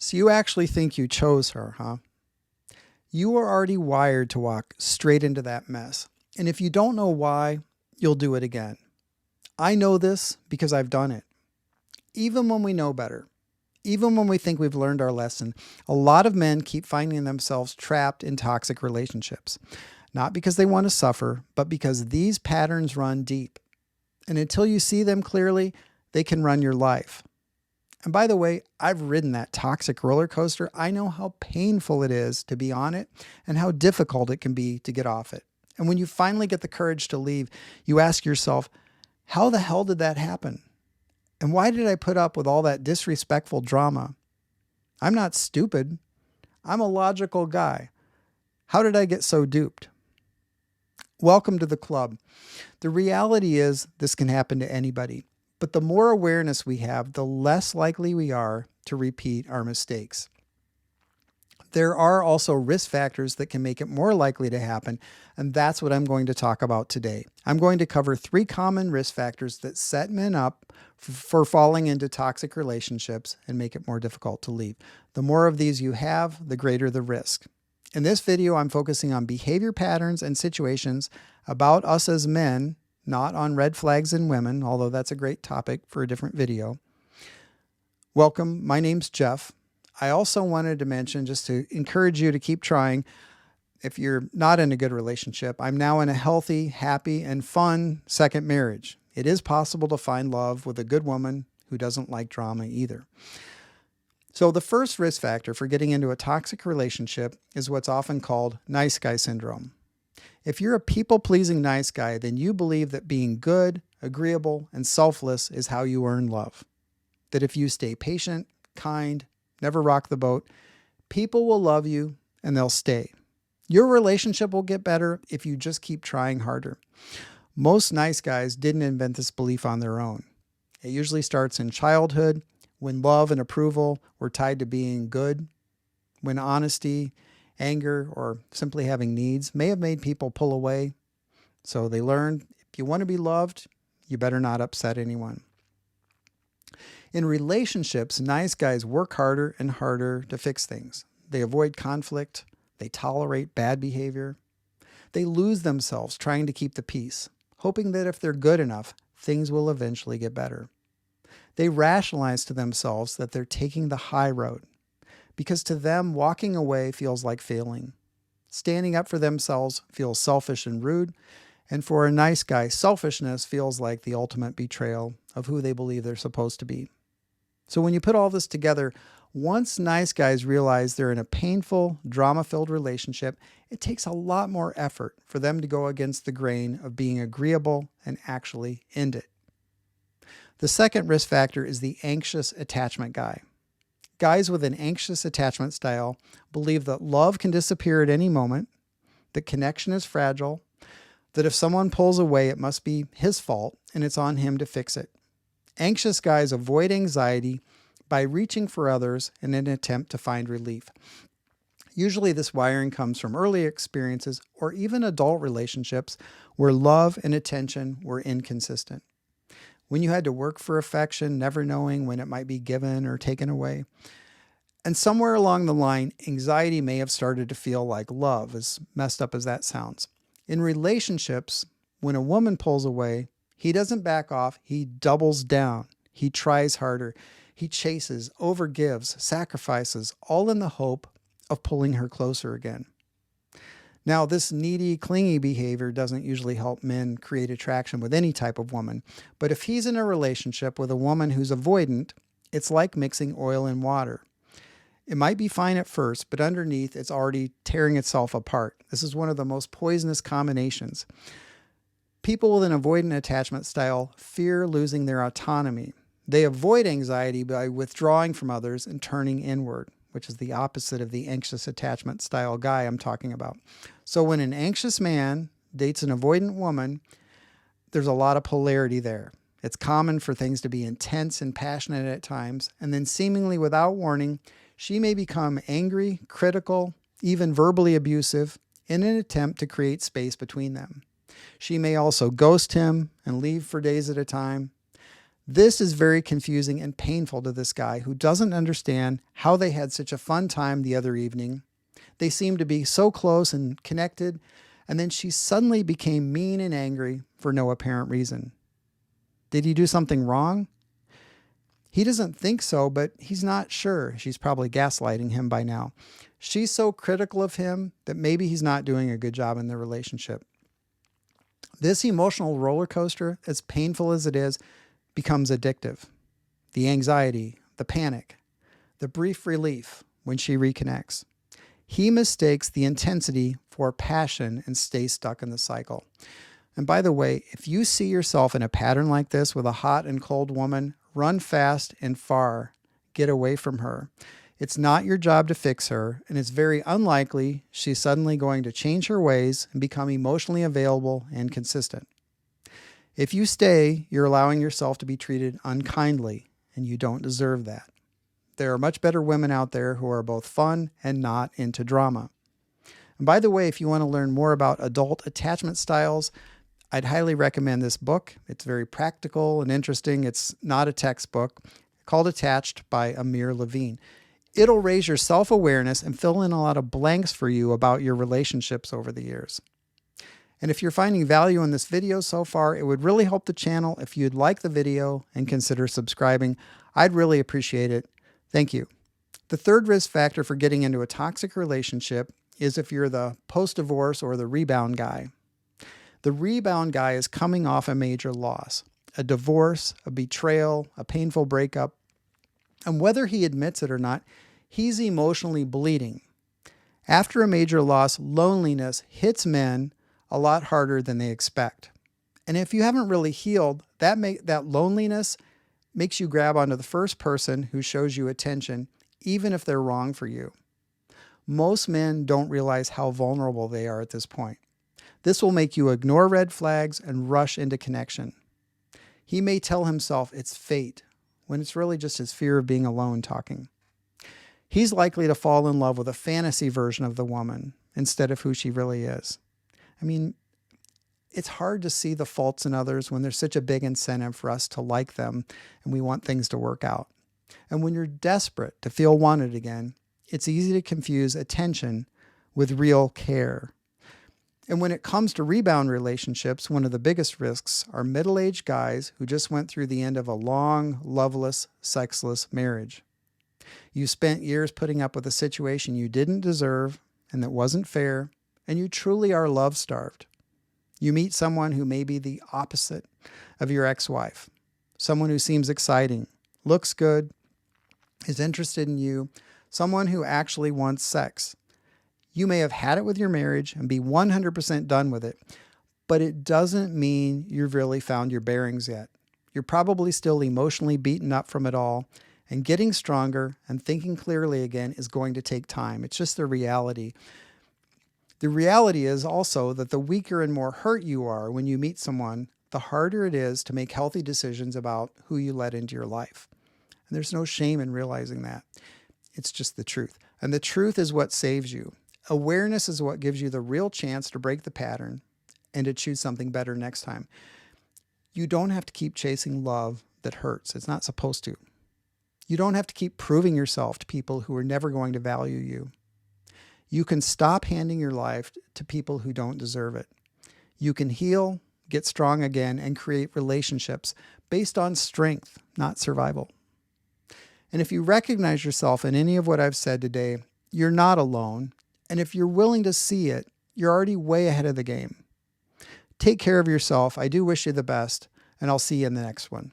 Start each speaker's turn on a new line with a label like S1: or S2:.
S1: So you actually think you chose her, huh? You are already wired to walk straight into that mess. And if you don't know why, you'll do it again. I know this because I've done it. Even when we know better, even when we think we've learned our lesson, a lot of men keep finding themselves trapped in toxic relationships. Not because they want to suffer, but because these patterns run deep. And until you see them clearly, they can run your life. And by the way, I've ridden that toxic roller coaster. I know how painful it is to be on it and how difficult it can be to get off it. And when you finally get the courage to leave, you ask yourself, how the hell did that happen? And why did I put up with all that disrespectful drama? I'm not stupid. I'm a logical guy. How did I get so duped? Welcome to the club. The reality is this can happen to anybody. But the more awareness we have, the less likely we are to repeat our mistakes. There are also risk factors that can make it more likely to happen, and that's what I'm going to talk about today. I'm going to cover 3 common risk factors that set men up for falling into toxic relationships and make it more difficult to leave. The more of these you have, the greater the risk. In this video, I'm focusing on behavior patterns and situations about us as men, not on red flags in women, although that's a great topic for a different video. Welcome, my name's Jeff. I also wanted to mention, just to encourage you to keep trying, if you're not in a good relationship, I'm now in a healthy, happy, and fun second marriage. It is possible to find love with a good woman who doesn't like drama either. So the first risk factor for getting into a toxic relationship is what's often called nice guy syndrome. If you're a people-pleasing nice guy, then you believe that being good, agreeable, and selfless is how you earn love. That if you stay patient, kind, never rock the boat, people will love you and they'll stay. Your relationship will get better if you just keep trying harder. Most nice guys didn't invent this belief on their own. It usually starts in childhood, when love and approval were tied to being good, when honesty, anger, or simply having needs may have made people pull away. So they learned, if you want to be loved, you better not upset anyone. In relationships, nice guys work harder and harder to fix things. They avoid conflict. They tolerate bad behavior. They lose themselves trying to keep the peace, hoping that if they're good enough, things will eventually get better. They rationalize to themselves that they're taking the high road, because to them, walking away feels like failing. Standing up for themselves feels selfish and rude, and for a nice guy, selfishness feels like the ultimate betrayal of who they believe they're supposed to be. So when you put all this together, once nice guys realize they're in a painful, drama-filled relationship, it takes a lot more effort for them to go against the grain of being agreeable and actually end it. The second risk factor is the anxious attachment guy. Guys with an anxious attachment style believe that love can disappear at any moment, that connection is fragile, that if someone pulls away, it must be his fault and it's on him to fix it. Anxious guys avoid anxiety by reaching for others in an attempt to find relief. Usually this wiring comes from early experiences or even adult relationships where love and attention were inconsistent. When you had to work for affection, never knowing when it might be given or taken away. And somewhere along the line, anxiety may have started to feel like love, as messed up as that sounds. In relationships, when a woman pulls away, he doesn't back off, he doubles down. He tries harder. He chases, overgives, sacrifices, all in the hope of pulling her closer again. Now, this needy, clingy behavior doesn't usually help men create attraction with any type of woman. But if he's in a relationship with a woman who's avoidant, it's like mixing oil and water. It might be fine at first, but underneath it's already tearing itself apart. This is one of the most poisonous combinations. People with an avoidant attachment style fear losing their autonomy. They avoid anxiety by withdrawing from others and turning inward, which is the opposite of the anxious attachment style guy I'm talking about. So when an anxious man dates an avoidant woman, there's a lot of polarity there. It's common for things to be intense and passionate at times, and then seemingly without warning, she may become angry, critical, even verbally abusive in an attempt to create space between them. She may also ghost him and leave for days at a time. This is very confusing and painful to this guy who doesn't understand how they had such a fun time the other evening. They seemed to be so close and connected, and then she suddenly became mean and angry for no apparent reason. Did he do something wrong? He doesn't think so, but he's not sure. She's probably gaslighting him by now. She's so critical of him that maybe he's not doing a good job in the relationship. This emotional roller coaster, as painful as it is, becomes addictive. The anxiety, the panic, the brief relief when she reconnects. He mistakes the intensity for passion and stays stuck in the cycle. And by the way, if you see yourself in a pattern like this with a hot and cold woman, run fast and far. Get away from her. It's not your job to fix her, and it's very unlikely she's suddenly going to change her ways and become emotionally available and consistent. If you stay, you're allowing yourself to be treated unkindly, and you don't deserve that. There are much better women out there who are both fun and not into drama. And by the way, if you want to learn more about adult attachment styles, I'd highly recommend this book. It's very practical and interesting. It's not a textbook, called Attached by Amir Levine. It'll raise your self-awareness and fill in a lot of blanks for you about your relationships over the years. And if you're finding value in this video so far, it would really help the channel if you'd like the video and consider subscribing. I'd really appreciate it. Thank you. The third risk factor for getting into a toxic relationship is if you're the post-divorce or the rebound guy. The rebound guy is coming off a major loss, a divorce, a betrayal, a painful breakup. And whether he admits it or not, he's emotionally bleeding. After a major loss, loneliness hits men a lot harder than they expect. And if you haven't really healed, that loneliness makes you grab onto the first person who shows you attention, even if they're wrong for you. Most men don't realize how vulnerable they are at this point. This will make you ignore red flags and rush into connection. He may tell himself it's fate, when it's really just his fear of being alone talking. He's likely to fall in love with a fantasy version of the woman instead of who she really is. I mean, it's hard to see the faults in others when there's such a big incentive for us to like them and we want things to work out. And when you're desperate to feel wanted again, it's easy to confuse attention with real care. And when it comes to rebound relationships, one of the biggest risks are middle-aged guys who just went through the end of a long, loveless, sexless marriage. You spent years putting up with a situation you didn't deserve and that wasn't fair, and you truly are love-starved. You meet someone who may be the opposite of your ex-wife, someone who seems exciting, looks good, is interested in you, someone who actually wants sex. You may have had it with your marriage and be 100% done with it, but it doesn't mean you've really found your bearings yet. You're probably still emotionally beaten up from it all, and getting stronger and thinking clearly again is going to take time. It's just the reality. The reality is also that the weaker and more hurt you are when you meet someone, the harder it is to make healthy decisions about who you let into your life. And there's no shame in realizing that. It's just the truth. And the truth is what saves you. Awareness is what gives you the real chance to break the pattern and to choose something better next time. You don't have to keep chasing love that hurts. It's not supposed to. You don't have to keep proving yourself to people who are never going to value you. You can stop handing your life to people who don't deserve it. You can heal, get strong again, and create relationships based on strength, not survival. And if you recognize yourself in any of what I've said today, you're not alone. And if you're willing to see it, you're already way ahead of the game. Take care of yourself. I do wish you the best, and I'll see you in the next one.